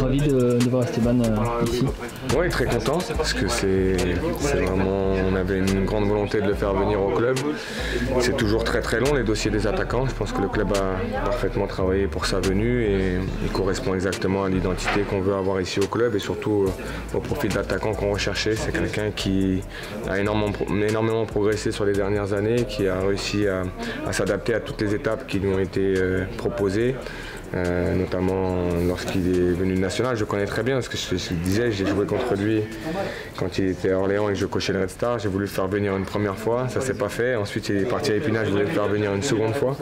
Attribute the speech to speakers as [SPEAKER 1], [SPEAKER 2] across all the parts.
[SPEAKER 1] ravi de voir Esteban ici.
[SPEAKER 2] Oui, très content parce que c'est vraiment, on avait une grande volonté de le faire venir au club. C'est toujours très très long les dossiers des attaquants. Je pense que le club a parfaitement travaillé pour sa venue et il correspond exactement à l'identité qu'on veut avoir ici au club et surtout au profil d'attaquant qu'on recherchait. C'est quelqu'un qui a énormément progressé sur les dernières années, qui a réussi à s'adapter à toutes les étapes qui lui ont été proposées. Notamment lorsqu'il est venu de National, je connais très bien parce que je le disais, j'ai joué contre lui quand il était à Orléans et que je coachais le Red Star. J'ai voulu le faire venir une première fois, ça s'est pas fait. Ensuite il est parti à Épinal, je voulais le faire venir une seconde fois.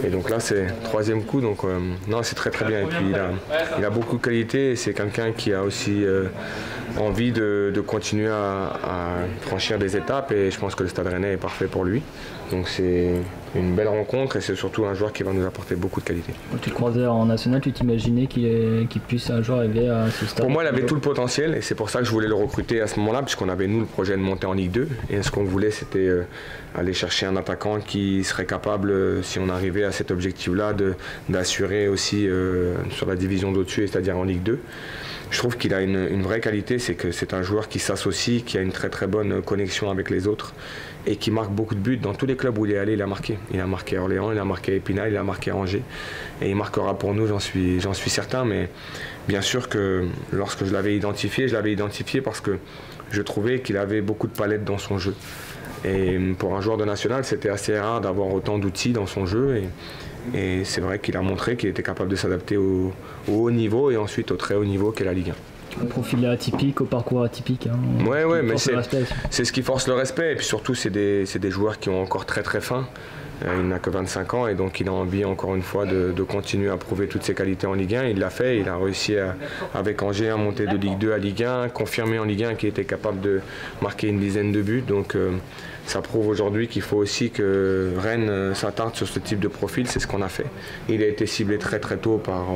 [SPEAKER 2] Et donc là c'est troisième coup, donc non, c'est très très bien. Et puis il a beaucoup de qualité et c'est quelqu'un qui a aussi envie de continuer à franchir des étapes et je pense que le Stade Rennais est parfait pour lui. Donc c'est une belle rencontre et c'est surtout un joueur qui va nous apporter beaucoup de qualité.
[SPEAKER 1] Quand tu le croisais en national, tu t'imaginais qu'il puisse un jour arriver à ce stade?
[SPEAKER 2] Pour moi, il avait tout le potentiel et c'est pour ça que je voulais le recruter à ce moment-là, puisqu'on avait nous le projet de monter en Ligue 2 et ce qu'on voulait c'était aller chercher un attaquant qui serait capable, si on arrivait à cet objectif-là, d'assurer aussi sur la division d'au-dessus, c'est-à-dire en Ligue 2. Je trouve qu'il a une vraie qualité, c'est que c'est un joueur qui s'associe, qui a une très très bonne connexion avec les autres et qui marque beaucoup de buts. Dans tous les clubs où il est allé, il a marqué. Il a marqué à Orléans, il a marqué à Épinal, il a marqué à Angers. Et il marquera pour nous, j'en suis certain. Mais bien sûr que lorsque je l'avais identifié parce que je trouvais qu'il avait beaucoup de palettes dans son jeu. Et pour un joueur de national, c'était assez rare d'avoir autant d'outils dans son jeu. Et c'est vrai qu'il a montré qu'il était capable de s'adapter au haut niveau et ensuite au très haut niveau qu'est la Ligue 1.
[SPEAKER 1] Un profil atypique, au parcours atypique.
[SPEAKER 2] Ouais, mais c'est ce qui force le respect. Et puis surtout, c'est des joueurs qui ont encore très très faim. Il n'a que 25 ans et donc il a envie encore une fois de continuer à prouver toutes ses qualités en Ligue 1. Il l'a fait, il a réussi avec Angers à monter de Ligue 2 à Ligue 1, confirmer en Ligue 1 qu'il était capable de marquer une dizaine de buts. Donc ça prouve aujourd'hui qu'il faut aussi que Rennes s'attarde sur ce type de profil, c'est ce qu'on a fait. Il a été ciblé très très tôt par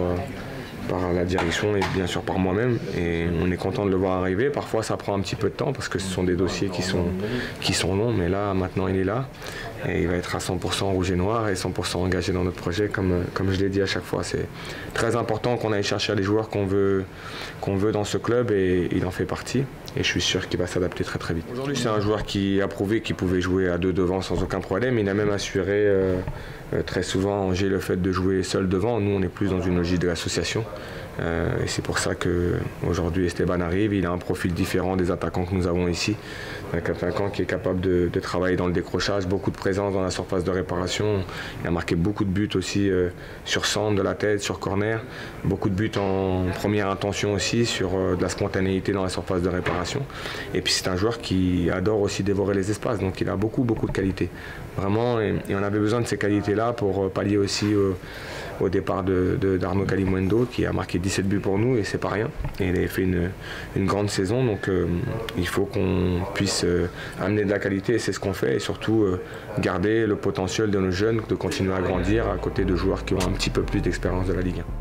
[SPEAKER 2] la direction et bien sûr par moi-même et on est content de le voir arriver. Parfois ça prend un petit peu de temps parce que ce sont des dossiers qui sont longs, mais là maintenant il est là et il va être à 100% rouge et noir et 100% engagé dans notre projet comme je l'ai dit à chaque fois. C'est très important qu'on aille chercher les joueurs qu'on veut dans ce club et il en fait partie et je suis sûr qu'il va s'adapter très très vite. Aujourd'hui c'est un joueur qui a prouvé qu'il pouvait jouer à deux devant sans aucun problème. Il a même assuré très souvent Angers le fait de jouer seul devant. Nous on est plus dans une logique de l'association et c'est pour ça qu'aujourd'hui Esteban arrive. Il a un profil différent des attaquants que nous avons ici. Un attaquant qui est capable de travailler dans le décrochage, beaucoup de présence dans la surface de réparation. Il a marqué beaucoup de buts aussi sur centre, de la tête, sur corner. Beaucoup de buts en première intention aussi, sur de la spontanéité dans la surface de réparation. Et puis c'est un joueur qui adore aussi dévorer les espaces, donc il a beaucoup de qualités. Vraiment, et on avait besoin de ces qualités-là pour pallier aussi au départ d'Arnaud Kalimuendo qui a marqué 17 buts pour nous et c'est pas rien. Et il a fait une grande saison, donc il faut qu'on puisse amener de la qualité et c'est ce qu'on fait et surtout garder le potentiel de nos jeunes, de continuer à grandir à côté de joueurs qui ont un petit peu plus d'expérience de la Ligue 1.